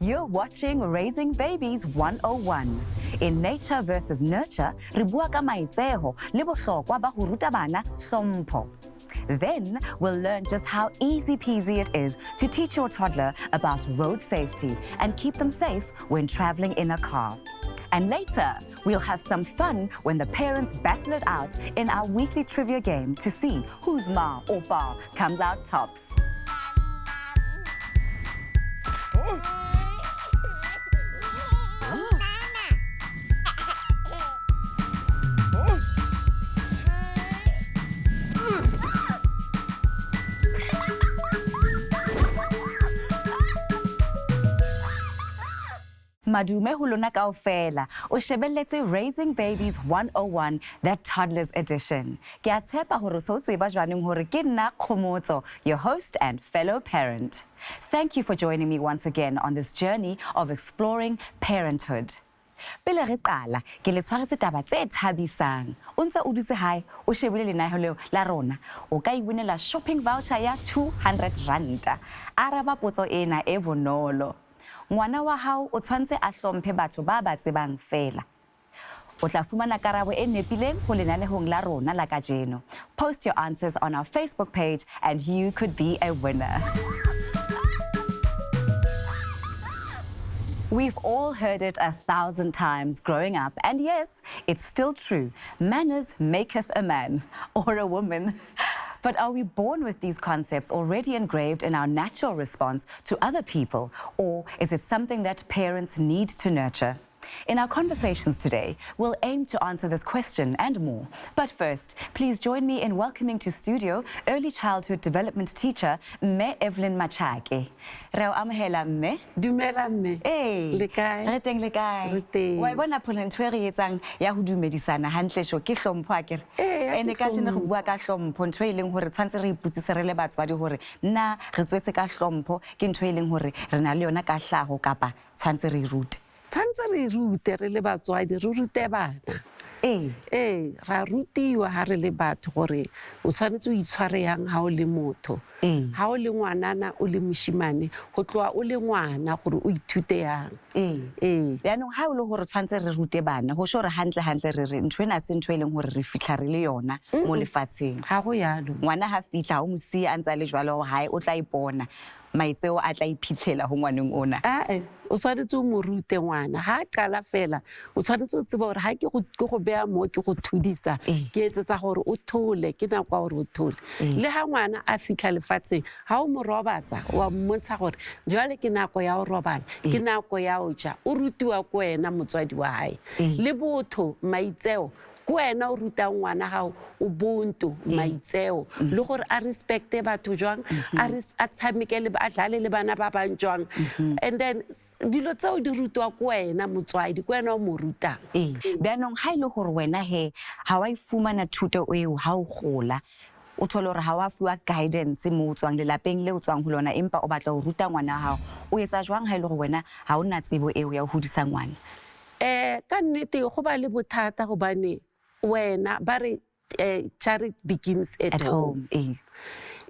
You're watching Raising Babies 101. In Nature versus Nurture, re bua ka maitseo le bohlokwa ba ho ruta bana hlompho. Then we'll learn just how easy peasy it is to teach your toddler about road safety and keep them safe when traveling in a car. And later, we'll have some fun when the parents battle it out in our weekly trivia game to see whose ma or pa comes out tops. Madume ho lona kaofela o shebelletse Raising Babies 101, that Toddlers Edition. Ke a tshepa hore so tseba jwaneng hore ke nna Khomotso, your host and fellow parent. Thank you for joining me once again on this journey of exploring parenthood. Pele re qala, ke le tshwaretse taba tse thabisang. O ntse o dutse hae, o shebile lenaneo la rona, o ka iwinela shopping voucher ya 200 ranta. Araba potso ena e bonolo. Ngwana wa hao o tshwantse a hlomphe batho ba ba tsebang fela. O tla fumana karabo e nepileng ho lenanehong la rona la kajeno. Post your answers on our Facebook page and you could be a winner. We've all heard it 1,000 times growing up, and yes, it's still true. Manners maketh a man or a woman. But are we born with these concepts already engraved in our natural response to other people, or is it something that parents need to nurture? In our conversations today, we'll aim to answer this question and more. But first, please join me in welcoming to studio early childhood development teacher Mpho Evelyn Machake. Reo amahela Mme. Dumela Mme. Eh. Le kae? Re teng le kae? Re teng. Wa bona phone ntwe re etsang ya ho dumedisana hantle sho ke hlompho akere. Ene ka jene go bua ka hlompho ntwe ileng hore tshwantse re iputsise re le batswadi hore nna re tswetse ka hlompho ke ntwe ileng hore re na le yona ka hlago kapa tshwantse re rute. Tshwantse re rute re le batswadi re rute bana. Ra rutiwa ha re le batho gore o tshwanetse o itshware yang ha o le motho. Ha o le ngwanana o le moshimane go tloa o le ngwana gore o ithute yang. Yaanong ha o le hore tshwantse re rute bana go shore hantle re re ntwena se ntwe ileng hore re fitla re le yona mo lefatsheng. Ha go yalo. Ngwana ha fitla o mosi a ntsa le jwalo hae o tla ipona maitseo a tla iphitlhela ho ngwaneng ona. O tshwanetse o mo rute ngwana ha qala fela o tshwanetse o tseba hore ha ke go bea mo ke go thudisa ke etsetsa gore o thole ke nako gore o thole le ha ngwana a fitla lefatsheng ha o mo robatsa wa mmontsha gore jwale ke nako ya o robala ke nako ya o ja o rutiwa ko wena motswadi wa hae le botho maitseo ko wena o ruta ngwana hao ubuntu maitseo le gore a respecte batho jwang a tshamekele a dlale le bana ba bang jwang and then dilo tseo di rutwa ko wena motswadi ko wena o mo rutang. Beanong ha ile gore wena he ha wa ifumana thuto eo ha o gola o thole hore ha wa fiwa guidance mo tswang le lapeng le o tswang ho lona empa o batla ho ruta ngwana hao o etsa jwang ha ile gore wena ha o na tsebo eo ya ho hodisa ngwana? Ka nnete go ba le bothata go bane wena ba re charity begins at home.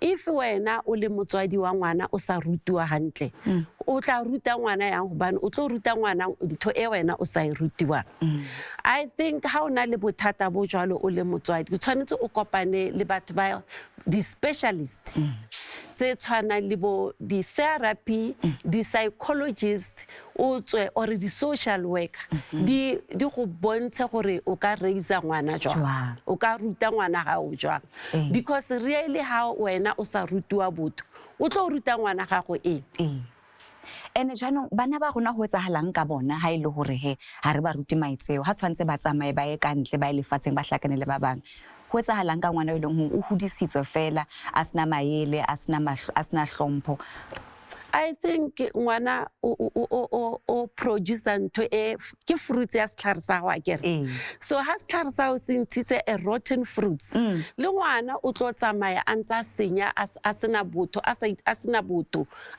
If wena o le motswadi wa ngwana o sa rutiwa hantle o tla ruta ngwana yang hobane o tlo ruta ngwana ntho e wena o sa e rutiwa. I think ha ona le bothata bo jwalo o le motswadi o tshwanetse o kopane le batho ba di specialists tse tshwana le bo di therapy di psychologist o tswe or di social worker di go bontsha gore o ka raise ngwana jwang o ka ruta ngwana ga o jwang because really how wena o sa rutiwa botho o tlo ruta ngwana gago ene jwanong bana ba rona ho etsahalang ka bona ha ile hore he ha re ba ruti maitseo ha tshwantse ba tsamaye ba ye ka ntle ba ile fatseng ba hlakane le ba bang ho etsahalang ka ngwana ile ho o hodisitswe fela a sna maele a sna hlompho. I think ngwana o produce ntho ke fruits ya setlhare sa go akere so ha setlhare sa o se ntshitse a rotten fruits le ngwana o tlo tsamaya a ntsa senya a sena botho a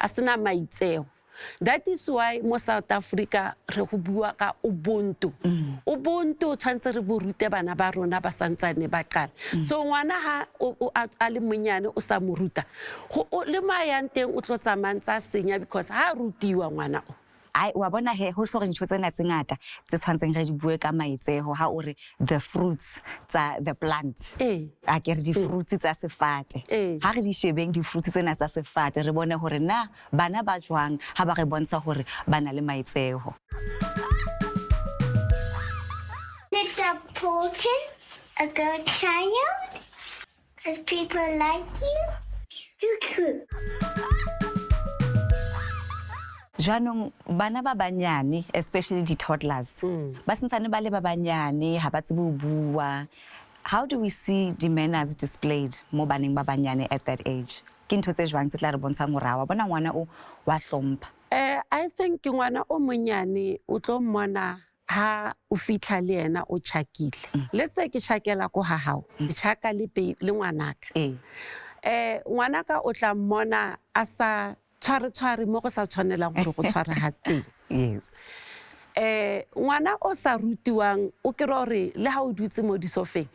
sena maitseo. That is why mo South Africa re go bua ka ubuntu. Ubuntu tshwantse re bo rute bana ba rona ba santsane ba qala. So ngwana ha a le monyane o sa mo ruta. Le mayang teng o tlo tsamantsa senya because ha rutiwa ngwana o. wa bona he ho so re ntho tsena tse ngata tse tshwantseng re di bue ka maitsego ha o re the fruits tsa the plant a ke re di fruits tsa sefate ha re di shebeng di fruits tsena tsa sefate re bone hore na bana ba jwang ha ba re bontsha hore bana le maitsego. It's important, a good child, because people like you. You're cool. Janong bana ba banyane, especially the toddlers. Ba santsane ba le ba banyane ha ba tsebe ho bua. How do we see the manners displayed mo baneng ba banyane at that age? Ke ntho tse jwang tse tla re bontshang hore wa bona ngwana o wa hlompha? I think ngwana o monyane o tlo mmona ha o fitla le yena o tshakile. Le se ke tshakela ko ha hao, ke tshaka le ngwanaka. Ngwanaka o tla mmona a sa tshware mo go sa tshwanelang gore go tshwara ha teng. Yes. Ngwana o sa rutiwang o ke re le ha o dutse mo disofeng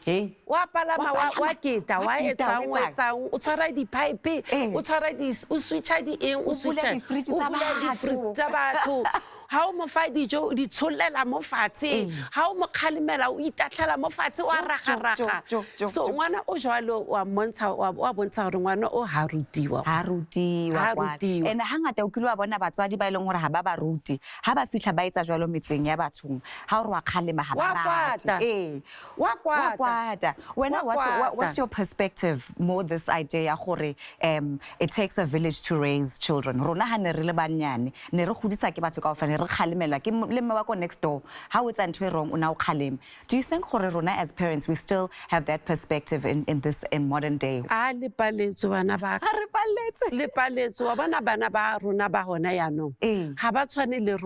wa palama wa keta wa etsang o tshwara di-pipe o tshwara o switcha di eng o switcha di fridge tsa batho ha o mo fa dijo di tsholela mo fatshe ha o mo khalimela o itatlhela mo fatshe wa raga so ngwana o jwalo wa bontsha gore ngwana o ha rutiwa ene hangata o kile wa bona batswadi ba ileng hore ha ba ruti ha ba fihla ba etsa jwalo metseng ya bathong ha o re wa khalema ha ba rati wa kwata wena what's your perspective more this idea gore it takes a village to raise children rona ha ne re le banyane ne re godisa ke batho kaofela re khalemela ke le mme wa ko next door how it's and wrong una o khalem. Do you think gore rona as parents we still have that perspective in this modern day? Le paletso bana ba le paletso wa bana ba rona ba hona ya no ha ba tshwane le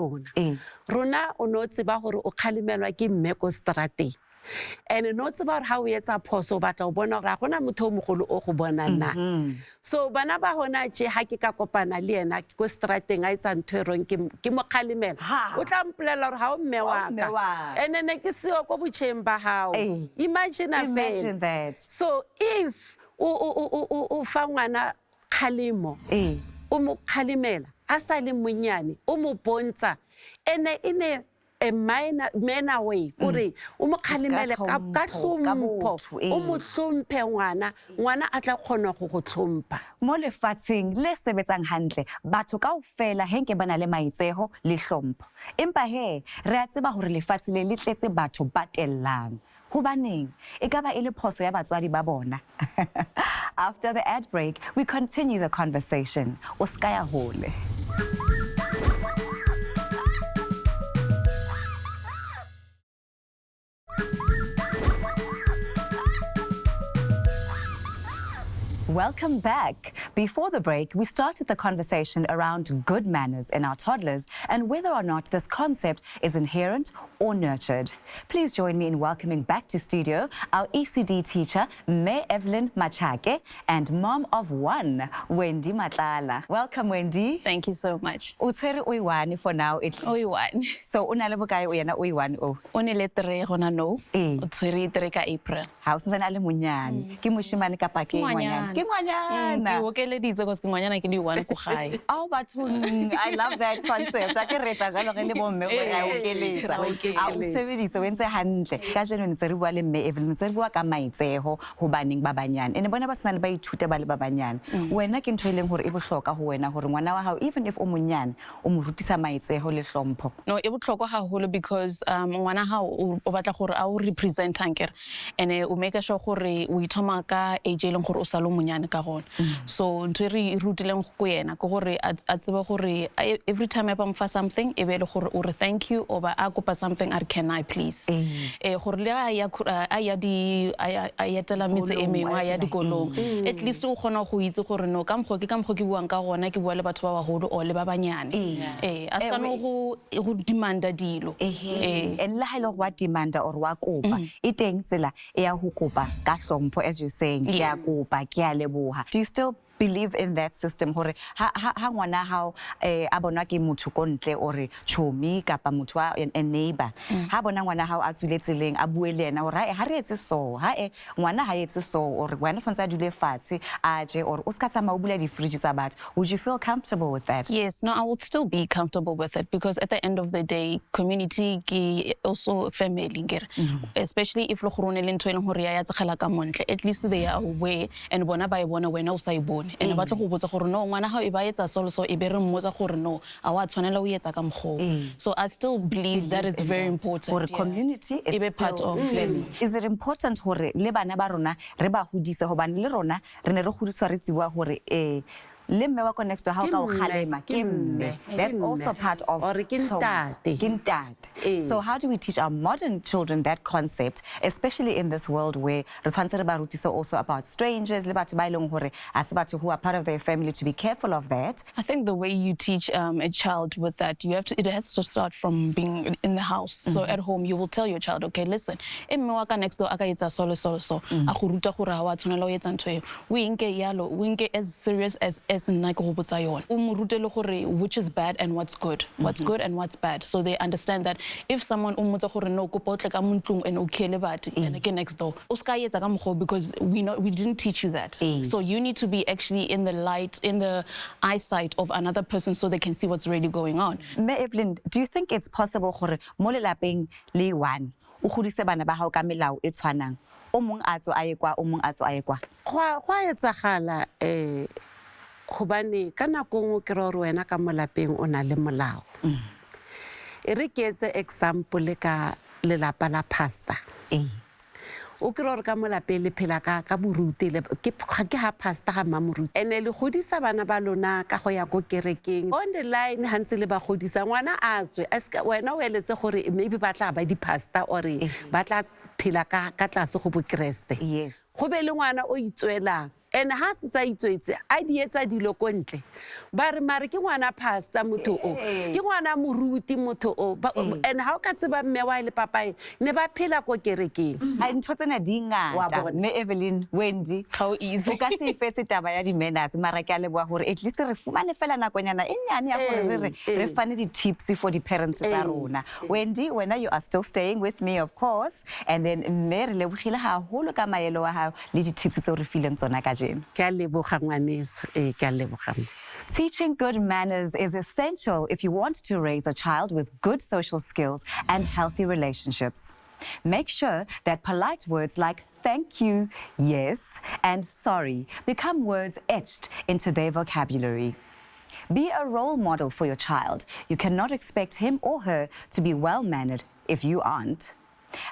rona o no tseba gore o khalemelwa ke mme ko strateng and no tseba gore ha o etsa phoso batla o bona gore gona motho o mogolo o go bona nna so bana ba hona tje ha ke ka kopana le yena ko strateng a etsa ntho erong ke mo khalemela o tla mpolela gore ha o mme wa ka and ne ke seo ko botsheng ba hao imagine that. So if o fa ngwana khalemo o mo khalemela a sa le monyane o mo bontsha ene a manner way gore o mo khalemele ka hlompho o mo hlomphe ngwana a tla kgona go hlompha mo lefatsheng le sebetsang hantle batho kaofela henke bana le maitsego le hlompho empa he re a tseba hore lefatshe le le tletse batho ba tellang hobaneng e ka ba ile phoso ya batswadi ba bona. After the ad break we continue the conversation. O ska ya hole. Welcome back. Before the break, we started the conversation around good manners in our toddlers and whether or not this concept is inherent or nurtured. Please join me in welcoming back to studio our ECD teacher, Mpho Evelyn Machake, and mom of one, Wendy Matlala. Welcome, Wendy. Thank you so much. Utswere uiwani for now, at least. Uiwani. So, una le bokae uyena uiwani o? One le 3 gona no. Utswere 3 ka April. Ha o sentse le monyane. Ke moshimane ka pa ke ngwanyana. Ke ngwanyana. Ke okeleditse because ke ngwanyana ke di 1 ko gae. Oh, bathong, I love that concept. A ke retsa jalo re le bomme gore a okeletsa. A o sebedisa o ntse hantle. Ka jeno ntse re bua le Mpho Evelyn, ntse re bua ka maitsego ho baneng ba banyane. Ene bona ba sena le ba ithuta ba le ba banyane. Wena ke ntho ileng hore e bohloka ho wena hore ngwana wa hao even if o monyane o mo rutisa maitsego le hlompho. No, e bohlokwa haholo because ngwana hao o batla gore a o represent ankere ene o make sure gore o ithoma ka age ileng gore o sa lo monyane ka gona. So ntwe re rutileng go yena go gore a tsebe gore every time I pamfa something e be le gore o re thank you or ba a kopa something are can I please gore le a ya di a yetela metse e mengwe ya dikolong at least o gona go itse gore no ka mgo ke buang ka gona ke bua le batho ba baholo o le ba banyane a ska no go demanda dilo and la hilo wa demanda or wa kopa e teng tsela e ya ho kopa ka hlompho as you saying ke ya kopa ke ya leboha. Do you still believe in that system hore ha ngwana hao a bona ke motho ko ntle ore chomi kapa motho a neighbor ha bona ngwana hao a tswile tseleng a bue le ena hore ha re etse so ngwana ha etse so ore wena sontse a dule fatshe a je or o ska tsama o bula di fridge tsa batho. Would you feel comfortable with that? Yes, no, I would still be comfortable with it because at the end of the day, community ki also family, especially if at least they are aware and bona ba bona wena o sa ibone and ba tlo go botsa gore no ngwana ha e ba etsa solo so e be re mmotsa gore no a wa tshwanela o etsa ka mkgo. So I still believe that it's very important for community. It's part of this. Is it important hore le bana ba rona re ba hodise hobane le rona re ne re hodiswa re tsiwa hore le mme wa ko next to how ka o khalema ke mme. That's also part of or ke ntate. So how do we teach our modern children that concept, especially in this world where re tshwantse re ba rutisa also about strangers le batho ba ileng hore a se batho who are part of their family, to be careful of that? I think the way you teach a child with that, it has to start from being in the house. So at home you will tell your child, okay, listen, mme wa ka next door aka etsa so a go ruta gore ha wa tshwanela o etsa ntho e o inke yalo o inke as serious as nna go botsa yona o mo rutele gore which is bad and what's good, good and what's bad, so they understand that if someone o motsa gore no go potle ka montlong and o khele batho and ke next door o ska etsa ka mkgo because we didn't teach you that. So you need to be actually in the light, in the eyesight of another person so they can see what's really going on. Me Evelyn, do you think it's possible gore mo lelapeng le one o godise bana ba hao ka melao e tshwanang o mong a tso a ekwa o mong a tso a ekwa? Go etsagala gobane ka nako ngwe ke re wena ka molapeng o na le molao. E re ke etse example ka lelapa la pastor. O ke re ka molapeng le phela ka boruti le ke ha pastor ha mamoruti ene le godisa bana ba lona ka go ya go kerekeng on the line hantse le ba godisa ngwana a tswe aska wena o eletse gore maybe ba tla ba di pastor or ba tla phela ka tlase go bo Kriste. Yes, go be le ngwana o itswelang and ha se tsa itswetse a di etsa dilo ko ntle ba re mare ke ngwana pastor motho o ke ngwana moruti motho o and ha o ka tseba mme wa le papae ne ba phela ko kerekeng ha ntho tsena di ngata. Me Evelyn Wendy how easy o ka se ifetse taba ya di manners mara ke a leboa hore at least re fumane fela nakonyana e nyane ya gore re fane di tips for the parents tsa rona. Wendy, when you are still staying with me of course, and then me re lebogile haholo ka maelo wa hao le di tips tse o re fileng tsona ka jeno. ke a leboga ngwaneso ke a leboga. Teaching good manners is essential if you want to raise a child with good social skills and healthy relationships. Make sure that polite words like thank you, yes, and sorry become words etched into their vocabulary. Be a role model for your child. You cannot expect him or her to be well-mannered if you aren't.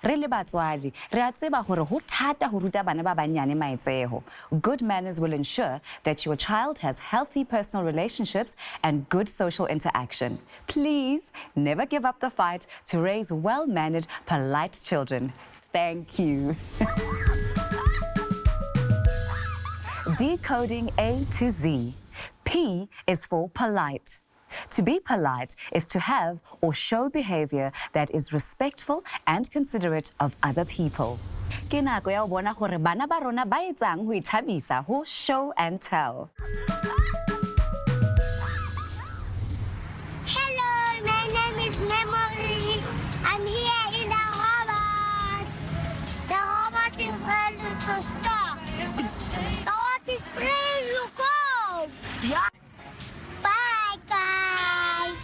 Re le batswadi re a tseba gore ho thata ho ruta bana ba banyane maitseo. Good manners will ensure that your child has healthy personal relationships and good social interaction. Please never give up the fight to raise well-mannered, polite children. Thank you. Decoding A to Z. P is for polite. To be polite is to have or show behavior that is respectful and considerate of other people. Ke nako ya ho bona gore bana ba rona ba etsang ho ithabisa ho show and tell. Hello, my name is Memory. I'm here in the robot. The robot is ready to stop. The robot is ready to go. Yeah. Bye, guys.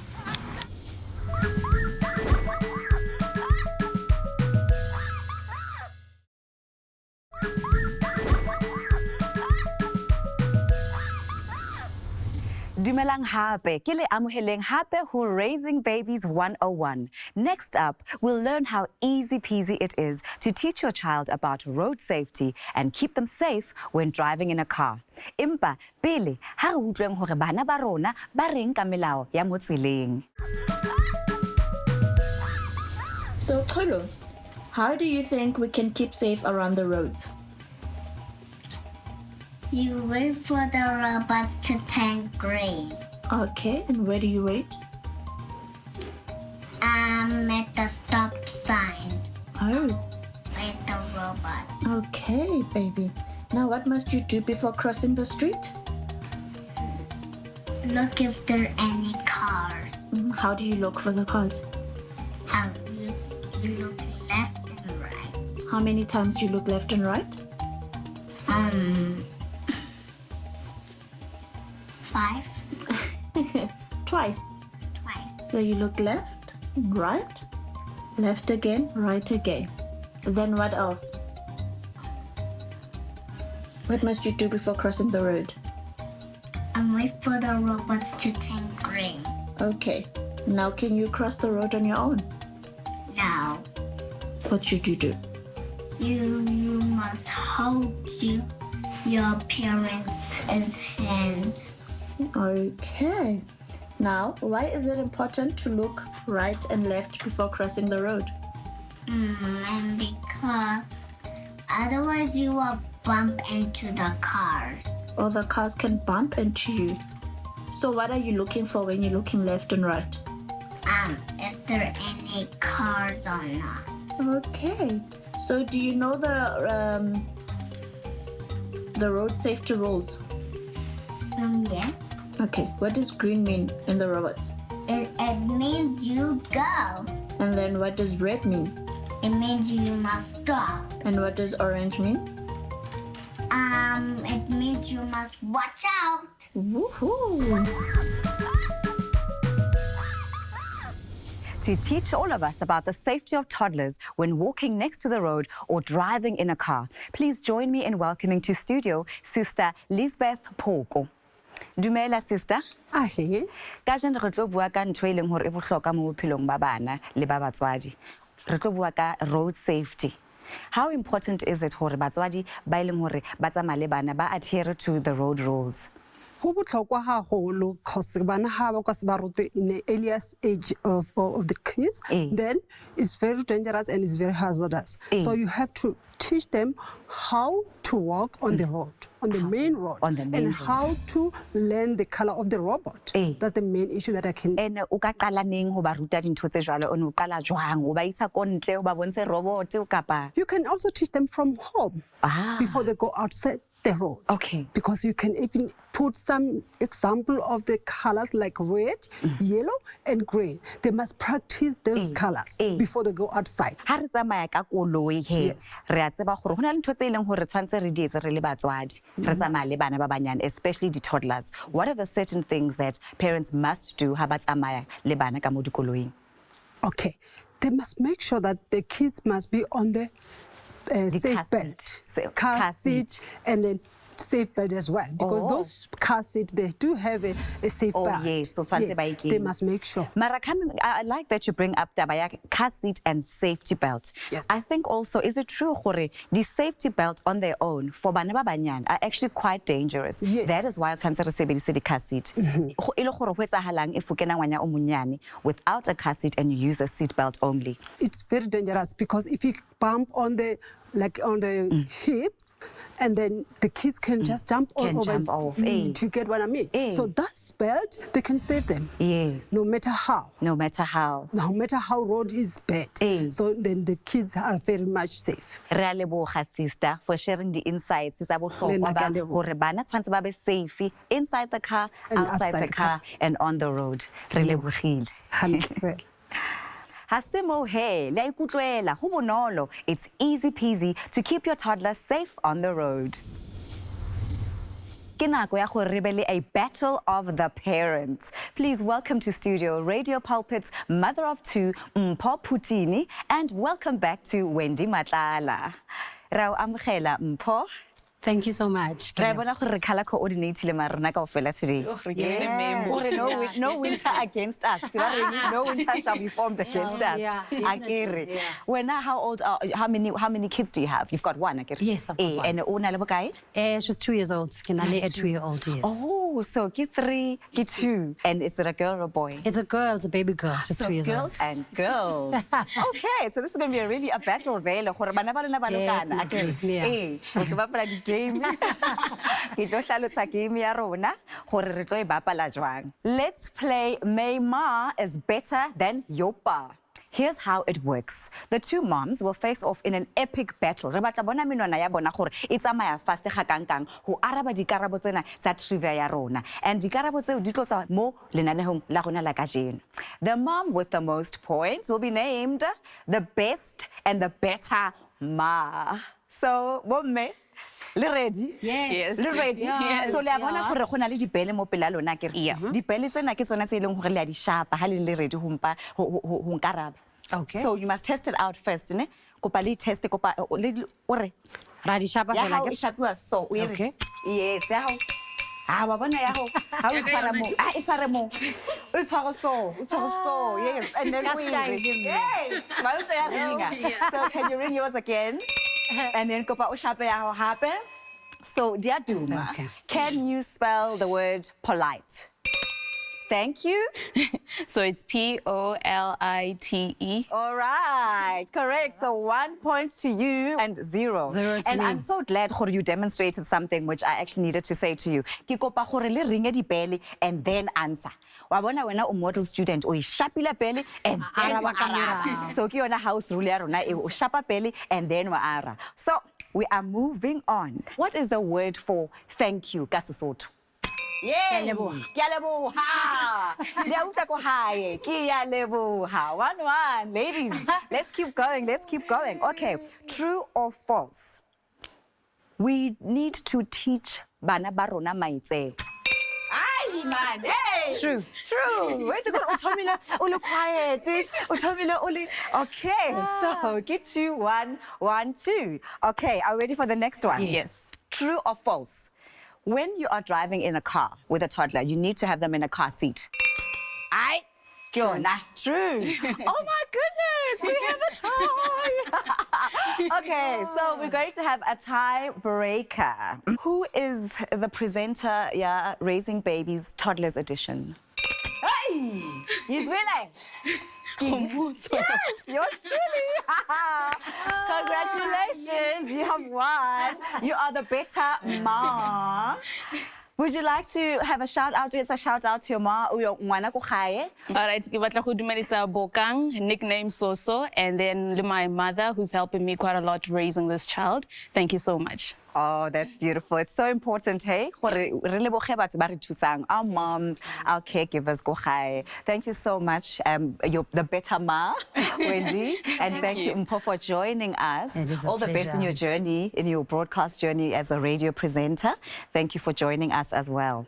Dumelang hape, ke le amoheleng hape ho Raising Babies 101. Next up, we'll learn how easy peasy it is to teach your child about road safety and keep them safe when driving in a car. Empa, pele, ha re utlweng hore bana ba rona ba reng ka melao ya mo tseleng. So, Kholo, how do you think we can keep safe around the roads? You wait for the robots to turn green. Okay, and where do you wait? At the stop sign Oh, with the robots. okay, baby. Now, what must you do before crossing the street? look if there are any cars. How do you look for the cars? You look left and right. How many times do you look left and right? 5. Twice. So you look left, right, left again, right again. Then what else? What must you do before crossing the road? Wait for the robots to turn green. Okay. Now can you cross the road on your own? Now, What should you do? you must hold your parents' hand. Okay. Now, why is it important to look right and left before crossing the road? And because otherwise you will bump into the cars. Or the cars can bump into you. So what are you looking for when you're looking left and right? If there are any cars or not. Okay. So do you know the road safety rules? Yes. Okay. What does green mean in the robots? It means you go. And then what does red mean? It means you must stop. And what does orange mean? It means you must watch out. Woohoo! To teach all of us about the safety of toddlers when walking next to the road or driving in a car, please join me in welcoming to studio Sister Lisbeth Phoko. Dumela, sister. Ahe. Kajeno re tlo bua ka ntho e leng hore e bohlokwa mo bophelong ba bana le ba batswadi. Re tlo bua ka road safety. How important is it hore batswadi ba leng hore ba tsamaya le bana ba adhere to the road rules? Ho botlhokwa haholo cause bana ha ba ka se ba rute in the earliest age of the kids, then it's very dangerous and it's very hazardous. So you have to teach them how to walk on the road, on the main road, and how to learn the color of the robot. That's the main issue that I can. And o ka qala neng ho ba ruta dintho tse jwalo, o ne o qala jwang o ba isa ko ntle o ba bontshe robot o kapa? You can also teach them from home before they go outside the road. Okay. Because you can even put some example of the colors like red, yellow, and green. They must practice those colors before they go outside. Ha re tsamaya ka koloi he, Yes. re a tseba gore hona le ntho tse e leng hore tshwantse re di etse re le batswadi. Re tsamaya le bana ba banyane, especially the toddlers. What are the certain things that parents must do ha ba tsamaya le bana ka mo dikoloing? Okay. They must make sure that the kids must be on the safe car belt, seat. car seat, and then safe belt as well. Because those car seats, they do have a safe belt. Yes, so tshwantse ba e kenye. They must make sure. Mara I like that you bring up taba ya car seat and safety belt. Yes. I think also, is it true gore the safety belt on their own for bana ba banyane are actually quite dangerous? Yes. That is why tshwantse re sebedise di car seat. Go ile gore ho etsahalang if o kena ngwana o monyane without a car seat and you use a seat belt only? It's very dangerous because if you bump on the hips, and then the kids can just jump all over. Jump off. To get what I mean. So that belt, they can save them. Yes. No matter how. No matter how. No matter how road is bad. So then the kids are very much safe. Re a leboga, sister, for sharing the insights. Tsa bohlokwa ba hore bana tshwantse ba be safe inside the car, And outside the car, and on the road. Re lebogile. Hantle. Hasimo he, le ikutlwela, ho bonolo. It's easy peasy to keep your toddler safe on the road. Ke nako ya gore re be le a battle of the parents. Please welcome to studio Radio Pulpit's mother of two, Mpho Phutini, and welcome back to Wendy Matlala. Ra o amogela Mpho. Thank you so much. Re bona gore re color coordinate le marena kaofela today. No winter against us. No winter shall be formed against us. Akere. Wena, how many kids do you have? You've got one, akere. Yes, I've got one. And una le bokae? She's 2 years old. Kinale a 2-year-old, yes. Oh, so ki 3, ki 2. And is it a girl or a boy? It's a girl, it's a baby girl. She's 2 years old. Girls and girls. Okay, so this is going to be a battle vele gore bana ba lona ba lokana. Definitely, yeah. Go bapala di game. Ke tlo hlalosa game ya rona gore re tlo e bapala jwang. Let's play My Ma is Better Than Your Pa. Here's how it works. The two moms will face off in an epic battle. Re batla bona menwana ya bona gore e tsamaya fast ga kangkang go araba dikarabo tsena tsa trivia ya rona. And dikarabo tseo di tlotsa mo lenanehong la rona la kajeno. The mom with the most points will be named the best and the better ma. So, bomme, le ready? Yes. Le ready? Yes. So, le a bona gore go na le dibele mo pela lona ke re. Dibele tsena ke tsona tse e leng gore le a di shapa ha le ready ho nkaraba. Okay. So, you must test it out first, ne? Kopa le test kopa le ore. Ra di shapa Ya fela hao ke. e shapiwa so, o e re. Okay. Yes, ya hao. Wa bona ya hao. Ha o tshwara mo. E tshware mo. O tshwara so, yes. And then we. Yes. Ma o ya ringa. So, can you ring yours again? And then kopa o shape ya hao hape. So, dear Duma, Okay. can you spell the word polite? Thank you. So it's Polite. All right, correct. So 1 point to you and 0. 0 to and me. I'm so glad Khore, you demonstrated something which I actually needed to say to you. Ke kopa gore le ringe di bele and then answer. Wa bona wena o model student o ishapile bele and then Araba ka araba. morao. So ke yona house rule ya rona e o shapa bele and then wa ara. So we are moving on. What is the word for thank you ka Sesotho? Yeah. Ke a leboha. Le a utlwa ko hae. Ke a leboha. 1-1, ladies. Let's keep going. Okay, true or false? We need to teach bana ba rona maitseo. Ai man, hey. True. Wait a minute, uthomile o le quiet. Uthomile o le. Okay, so get you 1-1-2. Okay, are you ready for the next one? Yes. True or false? When you are driving in a car with a toddler, you need to have them in a car seat. True. Oh my goodness, we have a tie. Okay, so we're going to have a tiebreaker. Who is the presenter, Raising Babies Toddlers Edition? Hey, Yizwile. Yes, yours truly. Congratulations, you have won. You are the better mom. Would you like to have a shout out? It's a shout out to your mom, your ngwana ko gae. All right, ke batla go dumelisa Bokang, nickname Soso, and then my mother who's helping me quite a lot raising this child. Thank you so much. Oh, that's beautiful. It's so important, hey? Our moms, our caregivers, go high. Thank you so much. You're the better ma, Wendy. And thank you, Mpho, for joining us. It is a All the best in pleasure. your journey, in your broadcast journey as a radio presenter. Thank you for joining us as well.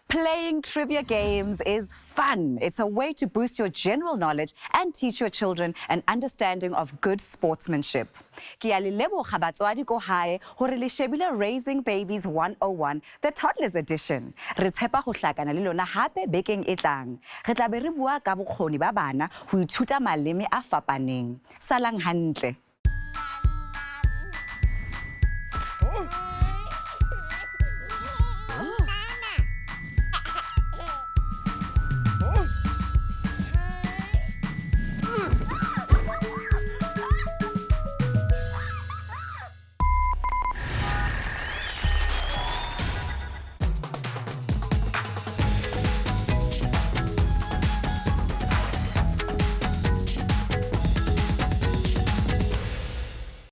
Playing trivia games is fun. It's a way to boost your general knowledge and teach your children an understanding of good sportsmanship. Ke a le leboga batswadi ko hae hore le shebile Raising Babies 101, the Toddlers Edition. Re tshepa go hlakana le lona hape bekeng e tlang. Re tla be re bua ka bokgoni ba bana ho ithuta maleme a fapaneng. Salang hantle.